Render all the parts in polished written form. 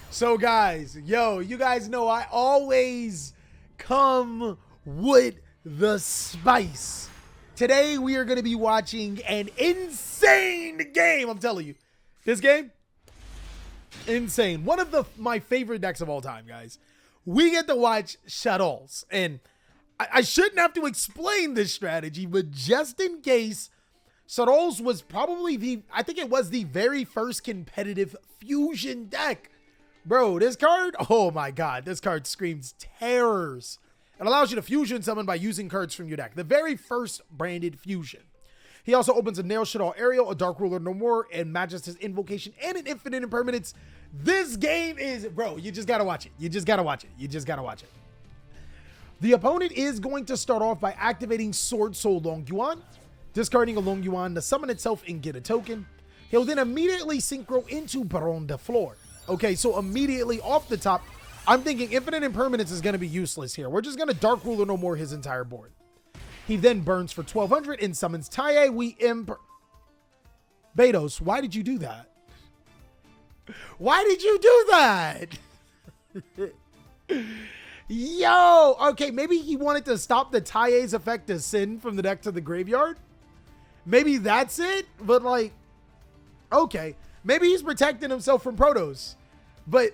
So guys, yo, you guys know I always come with the spice. Today we are going to be watching an insane game. I'm telling you, this game, insane. One of my favorite decks of all time, guys. We get to watch Shaddolls, and I shouldn't have to explain this strategy, but just in case, Shaddolls was probably I think it was the very first competitive fusion deck. Bro, this card, oh my god, this card screams terrors. It allows you to fusion summon by using cards from your deck. The very first branded fusion. He also opens a Nail Shaddol Aerial, a Dark Ruler No More, and matches his invocation and an infinite impermanence. This game is, bro, you just gotta watch it. You just gotta watch it. You just gotta watch it. The opponent is going to start off by activating Sword Soul Long Yuan, discarding a Long Yuan to summon itself and get a token. He'll then immediately synchro into Baron de Fleur. Okay, so immediately off the top, I'm thinking Infinite Impermanence is going to be useless here. We're just going to Dark Ruler No More his entire board. He then burns for 1,200 and summons Taie. Betos, why did you do that? Why did you do that? Yo, okay, maybe he wanted to stop the Taie's effect to send from the deck to the graveyard. Maybe that's it, but like, okay. Maybe he's protecting himself from Protos, but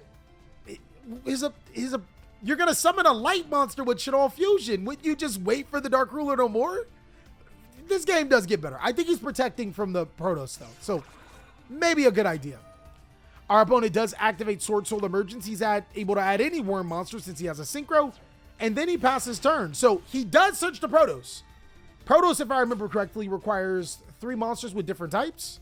you're going to summon a light monster with Shaddol Fusion. Wouldn't you just wait for the Dark Ruler No More? This game does get better. I think he's protecting from the Protos though, so maybe a good idea. Our opponent does activate Sword Soul Emergence. He's able to add any Worm monster since he has a Synchro, and then he passes turn. So he does search the Protos. Protos, if I remember correctly, requires 3 monsters with different types.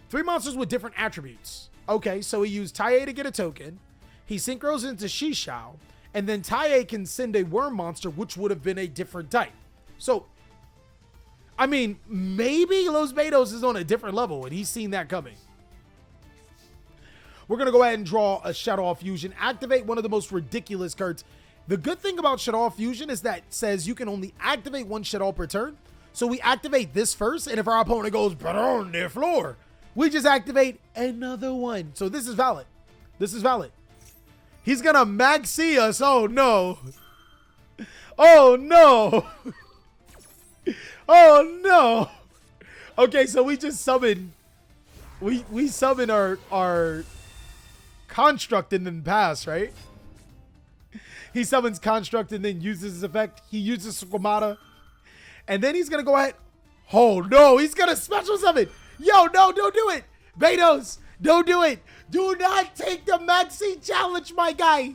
3 monsters with different attributes. Okay, so he used Taie to get a token. He synchros into Shishao, and then Taie can send a worm monster, which would have been a different type. So, I mean, maybe Los Betos is on a different level, and he's seen that coming. We're going to go ahead and draw a Shaddol Fusion. Activate one of the most ridiculous cards. The good thing about Shaddol Fusion is that it says you can only activate 1 Shaddol per turn. So we activate this first, and if our opponent goes, Baron de Fleur, we just activate another one. So this is valid. This is valid. He's going to maxi us. Oh, no. Oh, no. Oh, no. Okay, so we just summon. We summon our construct and then pass, right? He summons construct and then uses his effect. He uses Squamata. And then he's going to go ahead. Oh, no. He's going to special summon. Yo, no, don't do it. Betos, don't do it. Do not take the Maxi challenge, my guy.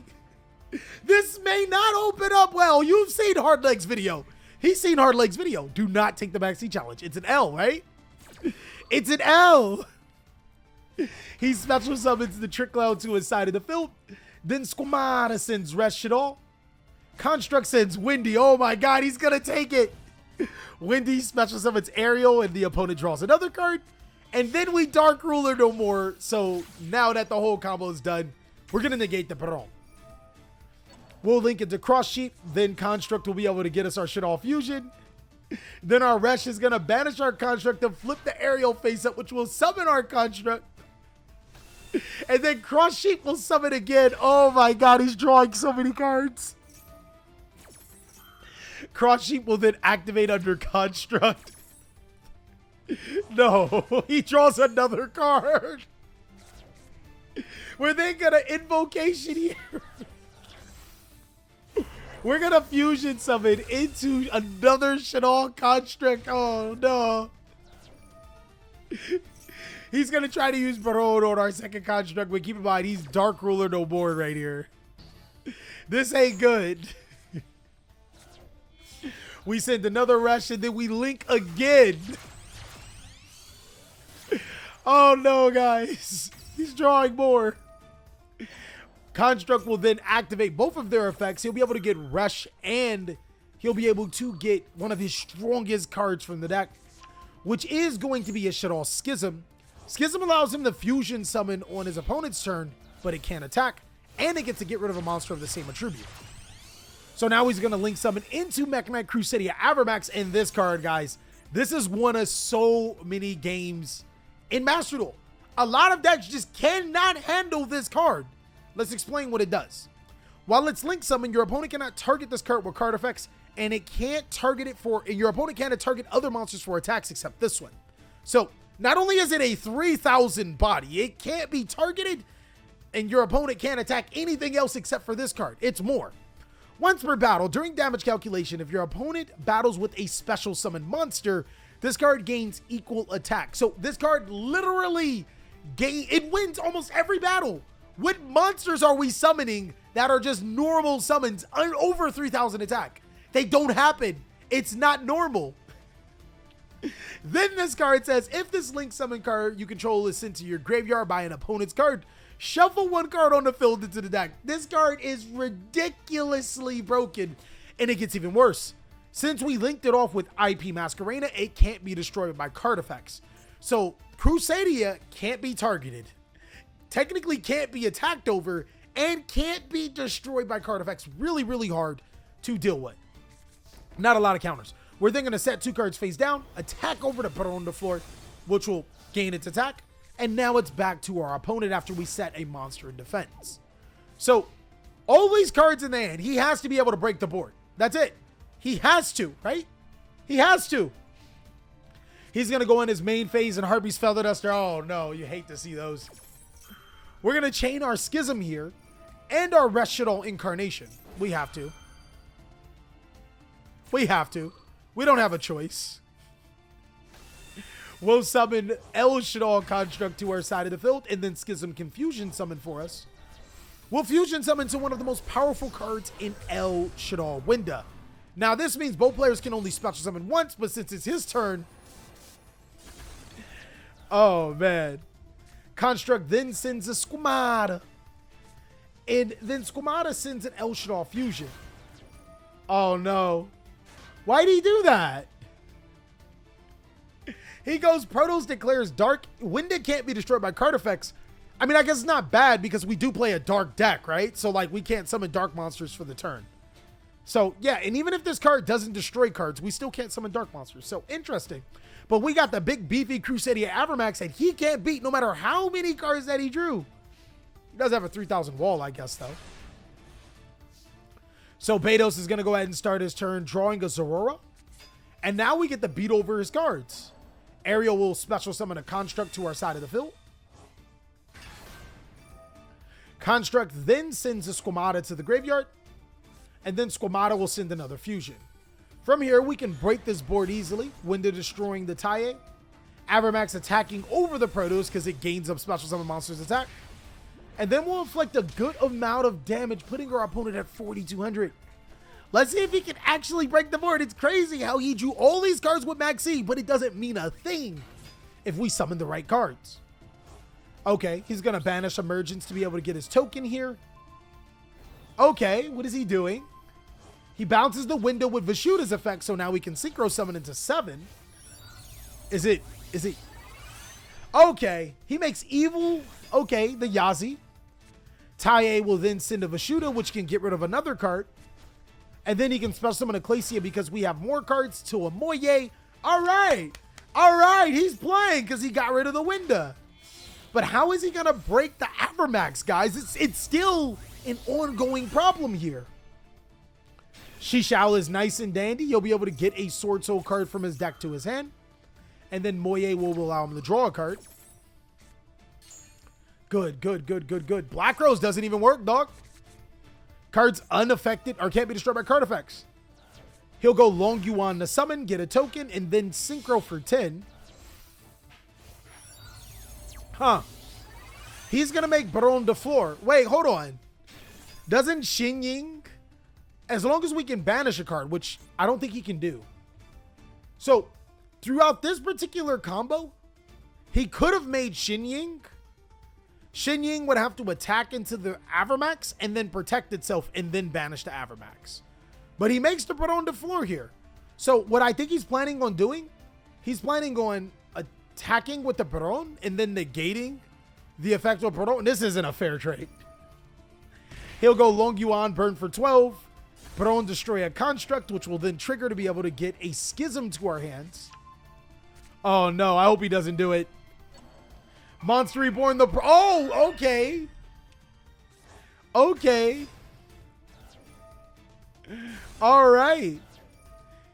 This may not open up well. You've seen Hardleg's video. He's seen Hardleg's video. Do not take the Maxi challenge. It's an L, right? It's an L. He special summons the Trick Cloud to his side of the field. Then Squamata sends Rest Shaddol. Construct sends Windy. Oh my God, he's going to take it. Windy special summons Ariel, and the opponent draws another card. And then we Dark Ruler No More. So now that the whole combo is done, we're going to negate the Baron. We'll link it to Cross Sheep. Then Construct will be able to get us our Shaddol Fusion. Then our Resh is going to banish our Construct and flip the Ariel face up, which will summon our Construct. And then Cross Sheep will summon again. Oh my God, he's drawing so many cards. Cross Sheep will then activate under Construct. No, he draws another card. We're then gonna Invocation here. We're gonna Fusion summon into another Shaddol Construct. Oh no. He's gonna try to use Baron on our second Construct, but keep in mind, he's Dark Ruler No More right here. This ain't good. We send another rush, and then we link again. Oh no, guys. He's drawing more. Construct will then activate both of their effects. He'll be able to get Rush, and he'll be able to get one of his strongest cards from the deck, which is going to be a Shaddol Schism. Schism allows him to fusion summon on his opponent's turn, but it can't attack, and it gets to get rid of a monster of the same attribute. So now he's going to link summon into Mechamac Crusadia Avermax, and this card, guys, this is one of so many games in Master Duel. A lot of decks just cannot handle this card. Let's explain what it does. While it's link summon, your opponent cannot target this card with card effects, and it can't target it for, and your opponent can't target other monsters for attacks except this one. So not only is it a 3,000 body, it can't be targeted, and your opponent can't attack anything else except for this card. It's more. Once per battle, during damage calculation, if your opponent battles with a special summon monster, this card gains equal attack. So this card literally it wins almost every battle. What monsters are we summoning that are just normal summons over 3,000 attack? They don't happen. It's not normal. Then this card says, if this link summon card you control is sent to your graveyard by an opponent's card, shuffle one card on the field into the deck. This card is ridiculously broken, and it gets even worse. Since we linked it off with IP Masquerena, it can't be destroyed by card effects. So Crusadia can't be targeted, technically can't be attacked over, and can't be destroyed by card effects. Really, really hard to deal with. Not a lot of counters. We're then going to set 2 cards face down, attack over to put it on the floor, which will gain its attack. And now it's back to our opponent after we set a monster in defense. So all these cards in the hand, he has to be able to break the board. That's it. He has to, right? He has to. He's going to go in his main phase and Harpy's Feather Duster. Oh no, you hate to see those. We're going to chain our Schism here and our Rest Shaddolls Incarnation. We have to. We have to. We don't have a choice. We'll summon El Shaddolls Construct to our side of the field, and then Schism can fusion summon for us. We'll fusion summon to one of the most powerful cards in El Shaddolls window. Now, this means both players can only special summon once, but since it's his turn... Oh, man. Construct then sends a Squamata. And then Squamata sends an El Shaddolls Fusion. Oh, no. Why'd he do that? He goes, Protos declares Dark. Winda can't be destroyed by card effects. I mean, I guess it's not bad because we do play a dark deck, right? So, like, we can't summon dark monsters for the turn. So, yeah, and even if this card doesn't destroy cards, we still can't summon dark monsters. So, interesting. But we got the big, beefy Crusadia Avermax that he can't beat no matter how many cards that he drew. He does have a 3,000 wall, I guess, though. So, Betos is going to go ahead and start his turn drawing a Zorora. And now we get to beat over his cards. Ariel will special summon a Construct to our side of the field. Construct then sends a Squamata to the graveyard. And then Squamata will send another fusion. From here, we can break this board easily. Winda destroying the Taie. Avermax attacking over the Protos because it gains up special summon monsters attack. And then we'll inflict a good amount of damage, putting our opponent at 4,200. Let's see if he can actually break the board. It's crazy how he drew all these cards with Maxi, but it doesn't mean a thing if we summon the right cards. Okay, he's going to banish Emergence to be able to get his token here. Okay, what is he doing? He bounces the window with Vishuda's effect, so now we can Synchro Summon into 7. Is it? Okay, he makes evil. Okay, the Yazi. Taie will then send a Vishuda, which can get rid of another card. And then he can special summon a Ecclesia because we have more cards to a Moye. All right. All right, he's playing because he got rid of the window. But how is he going to break the Avermax, guys? It's still an ongoing problem here. Shishao is nice and dandy. He'll be able to get a Sword Soul card from his deck to his hand. And then Moye will allow him to draw a card. Good. Black Rose doesn't even work, dog. Cards unaffected or can't be destroyed by card effects. He'll go Long Yuan to summon, get a token, and then Synchro for 10. Huh. He's going to make Baron de Fleur. Wait, hold on. Doesn't Xin Ying, as long as we can banish a card, which I don't think he can do. So, throughout this particular combo, he could have made Xin Ying. Xin Ying would have to attack into the Avermax and then protect itself and then banish the Avermax. But he makes the Baron de Fleur here. So what I think he's planning on doing, he's planning on attacking with the Baron and then negating the effect of Baron. This isn't a fair trade. He'll go Long Yuan, burn for 12. Baron destroy a Construct, which will then trigger to be able to get a Schism to our hands. Oh no, I hope he doesn't do it. Monster Reborn the... Oh, okay. Okay. All right.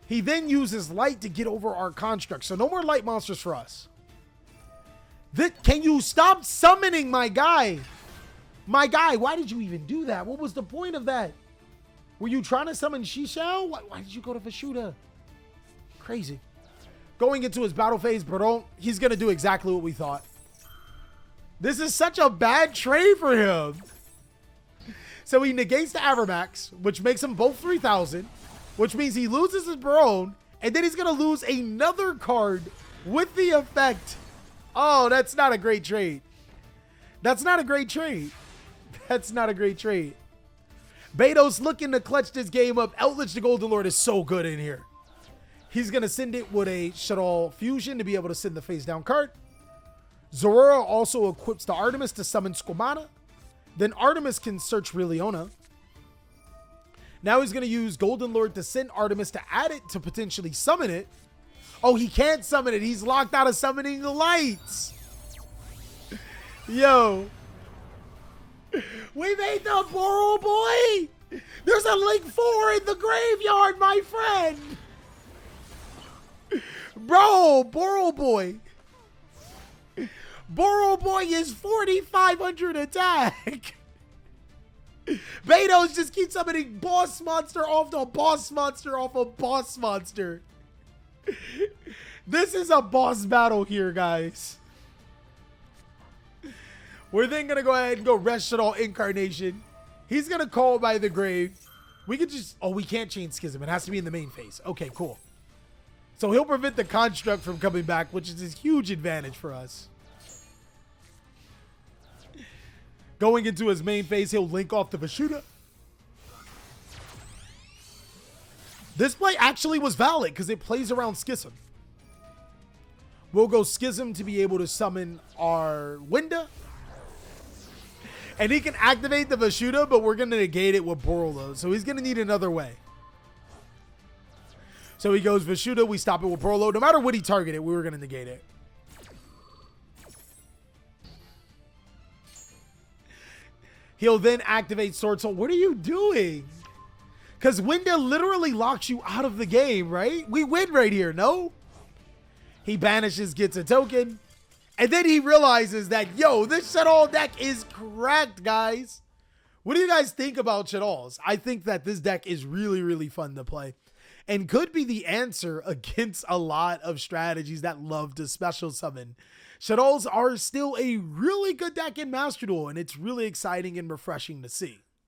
He then uses light to get over our construct. So no more light monsters for us. Can you stop summoning my guy? My guy, why did you even do that? What was the point of that? Were you trying to summon Shishao? Why did you go to Vashuda? Crazy. Going into his battle phase, Baron, he's going to do exactly what we thought. This is such a bad trade for him. So he negates the Avermax, which makes him both 3,000, which means he loses his Baron, and then he's going to lose another card with the effect. Oh, that's not a great trade. That's not a great trade. That's not a great trade. Betos looking to clutch this game up. Eldritch the Golden Lord is so good in here. He's going to send it with a Shaddolls Fusion to be able to send the face down card. Zorora also equips the Artemis to summon Squamata. Then Artemis can search Riliona. Now he's going to use Golden Lord to send Artemis to add it to potentially summon it. Oh, he can't summon it. He's locked out of summoning the lights. Yo. We made the Boro Boy. There's a Link 4 in the graveyard, my friend. Bro, Boro Boy. Boro Boy is 4,500 attack. Betos just keeps summoning boss monster off the boss monster off a boss monster. This is a boss battle here, guys. We're then going to go ahead and go rest Shaddolls Incarnation. He's going to call by the grave. We could just... Oh, we can't chain Schism. It has to be in the main phase. Okay, cool. So he'll prevent the construct from coming back, which is a huge advantage for us. Going into his main phase, he'll link off the Vashuda. This play actually was valid because it plays around Schism. We'll go Schism to be able to summon our Winda. And he can activate the Vashuda, but we're going to negate it with Borolo. So he's going to need another way. So he goes Vashuda, we stop it with Borolo. No matter what he targeted, we were going to negate it. He'll then activate Sword Soul. What are you doing? Because Winda literally locks you out of the game, right? We win right here, no? He banishes, gets a token. And then he realizes that, yo, this Shaddolls deck is cracked, guys. What do you guys think about Shaddolls? I think that this deck is really, really fun to play. And could be the answer against a lot of strategies that love to special summon. Shaddolls are still a really good deck in Master Duel, and it's really exciting and refreshing to see.